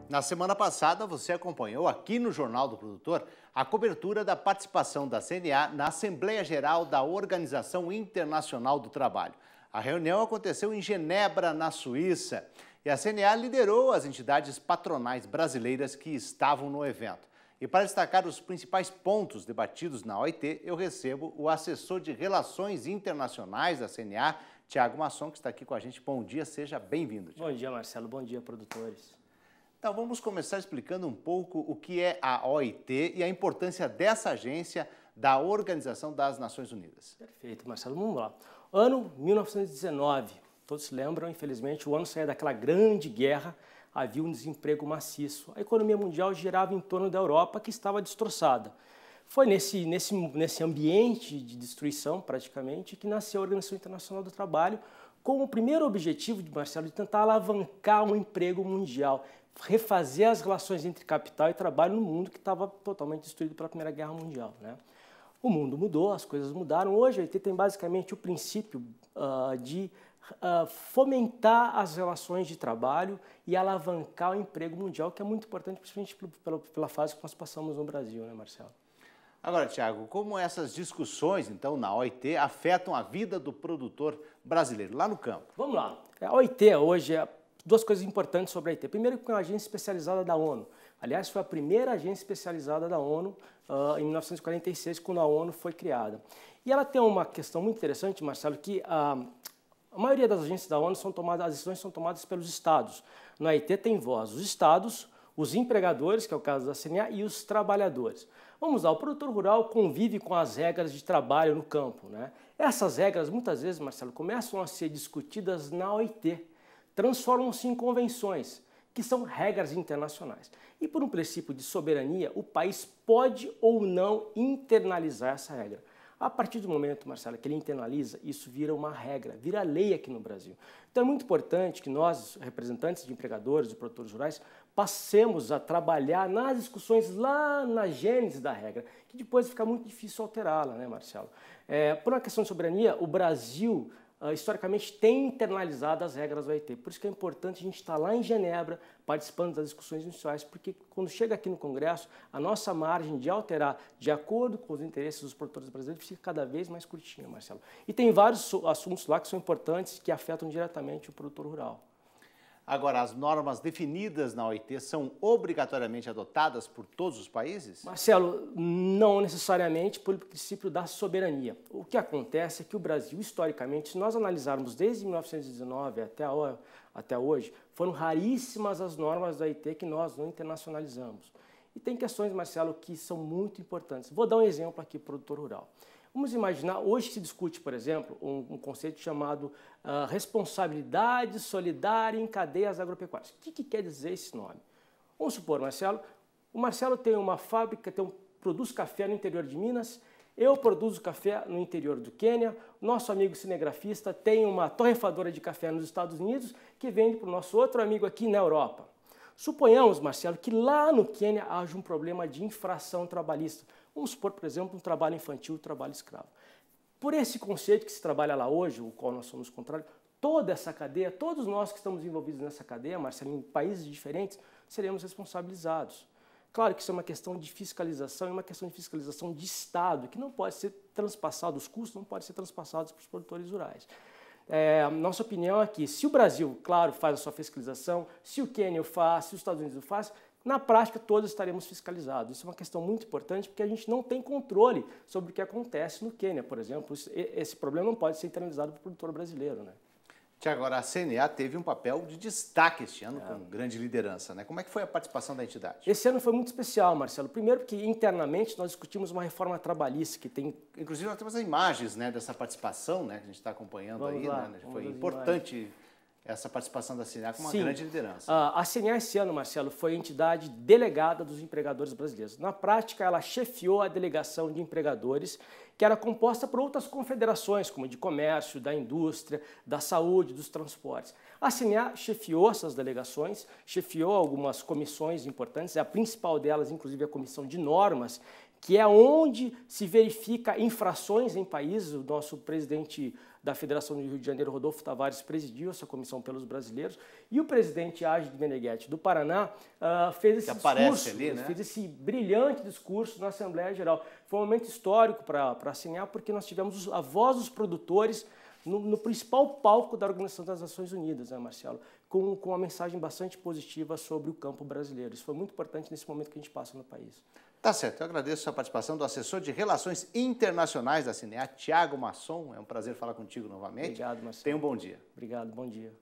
Na semana passada, você acompanhou aqui no Jornal do Produtor a cobertura da participação da CNA na Assembleia Geral da Organização Internacional do Trabalho. A reunião aconteceu em Genebra, na Suíça, e a CNA liderou as entidades patronais brasileiras que estavam no evento. E para destacar os principais pontos debatidos na OIT, eu recebo o assessor de Relações Internacionais da CNA, Tiago Masson, que está aqui com a gente. Bom dia, seja bem-vindo. Bom dia, Marcelo. Bom dia, produtores. Então, vamos começar explicando um pouco o que é a OIT e a importância dessa agência da Organização das Nações Unidas. Perfeito, Marcelo. Vamos lá. Ano 1919. Todos se lembram, infelizmente, o ano saía daquela grande guerra, havia um desemprego maciço. A economia mundial girava em torno da Europa, que estava destroçada. Foi nesse ambiente de destruição, praticamente, que nasceu a Organização Internacional do Trabalho, com o primeiro objetivo, Marcelo, de tentar alavancar um emprego mundial, refazer as relações entre capital e trabalho no mundo que estava totalmente destruído pela Primeira Guerra Mundial, né? O mundo mudou, as coisas mudaram. Hoje a OIT tem basicamente o princípio de fomentar as relações de trabalho e alavancar o emprego mundial, que é muito importante, principalmente pela fase que nós passamos no Brasil, né, Marcelo? Agora, Tiago, como essas discussões, então, na OIT, afetam a vida do produtor brasileiro, lá no campo? Vamos lá. A OIT hoje duas coisas importantes sobre a OIT. Primeiro, que é uma agência especializada da ONU. Aliás, foi a primeira agência especializada da ONU em 1946, quando a ONU foi criada. E ela tem uma questão muito interessante, Marcelo, que a maioria das agências da ONU as decisões são tomadas pelos estados. Na OIT tem voz os estados, os empregadores, que é o caso da CNA, e os trabalhadores. Vamos lá, o produtor rural convive com as regras de trabalho no campo, né? Essas regras, muitas vezes, Marcelo, começam a ser discutidas na OIT, transformam-se em convenções, que são regras internacionais. E por um princípio de soberania, o país pode ou não internalizar essa regra. A partir do momento, Marcelo, que ele internaliza, isso vira uma regra, vira lei aqui no Brasil. Então é muito importante que nós, representantes de empregadores, de produtores rurais, passemos a trabalhar nas discussões lá na gênese da regra, que depois fica muito difícil alterá-la, né, Marcelo? Por uma questão de soberania, o Brasil historicamente tem internalizado as regras do OIT. Por isso que é importante a gente estar lá em Genebra, participando das discussões iniciais, porque quando chega aqui no Congresso, a nossa margem de alterar de acordo com os interesses dos produtores brasileiros fica cada vez mais curtinha, Marcelo. E tem vários assuntos lá que são importantes, que afetam diretamente o produtor rural. Agora, as normas definidas na OIT são obrigatoriamente adotadas por todos os países? Marcelo, não necessariamente pelo princípio da soberania. O que acontece é que o Brasil, historicamente, se nós analisarmos desde 1919 até hoje, foram raríssimas as normas da OIT que nós não internacionalizamos. E tem questões, Marcelo, que são muito importantes. Vou dar um exemplo aqui, produtor rural. Vamos imaginar, hoje se discute, por exemplo, um conceito chamado responsabilidade solidária em cadeias agropecuárias. O que quer dizer esse nome? Vamos supor, Marcelo, o Marcelo tem uma fábrica, produz café no interior de Minas, eu produzo café no interior do Quênia, nosso amigo cinegrafista tem uma torrefadora de café nos Estados Unidos que vende para o nosso outro amigo aqui na Europa. Suponhamos, Marcelo, que lá no Quênia haja um problema de infração trabalhista. Vamos supor, por exemplo, um trabalho infantil, um trabalho escravo. Por esse conceito que se trabalha lá hoje, o qual nós somos contrários, toda essa cadeia, todos nós que estamos envolvidos nessa cadeia, Marcelo, em países diferentes, seremos responsabilizados. Claro que isso é uma questão de fiscalização, é uma questão de fiscalização de Estado, que não pode ser transpassado, os custos não podem ser transpassados para os produtores rurais. Nossa opinião é que se o Brasil, claro, faz a sua fiscalização, se o Quênia o faz, se os Estados Unidos o faz, na prática todos estaremos fiscalizados. Isso é uma questão muito importante porque a gente não tem controle sobre o que acontece no Quênia, por exemplo. Esse problema não pode ser internalizado para o produtor brasileiro, né? Tiago, agora a CNA teve um papel de destaque este ano com grande liderança, né? Como é que foi a participação da entidade? Esse ano foi muito especial, Marcelo. Primeiro porque internamente nós discutimos uma reforma trabalhista que tem... Inclusive nós temos as imagens, né, dessa participação, né, que a gente está acompanhando. Vamos aí, lá, né? Foi importante essa participação da CNA com uma grande liderança. A CNA esse ano, Marcelo, foi a entidade delegada dos empregadores brasileiros. Na prática, ela chefiou a delegação de empregadores, que era composta por outras confederações, como de comércio, da indústria, da saúde, dos transportes. A CNA chefiou essas delegações, chefiou algumas comissões importantes, a principal delas, inclusive, a Comissão de Normas, que é onde se verifica infrações em países. O nosso presidente da Federação do Rio de Janeiro, Rodolfo Tavares, presidiu essa comissão pelos brasileiros, e o presidente Ágide Meneghetti do Paraná fez esse discurso, ali, né? fez esse brilhante discurso na Assembleia Geral. Foi um momento histórico para a CNA, porque nós tivemos a voz dos produtores no principal palco da Organização das Nações Unidas, né, Marcelo? Com uma mensagem bastante positiva sobre o campo brasileiro. Isso foi muito importante nesse momento que a gente passa no país. Tá certo, eu agradeço a participação do assessor de Relações Internacionais da CNA, Thiago Masson. É um prazer falar contigo novamente. Obrigado, Marcelo. Tenha um bom dia. Obrigado, bom dia.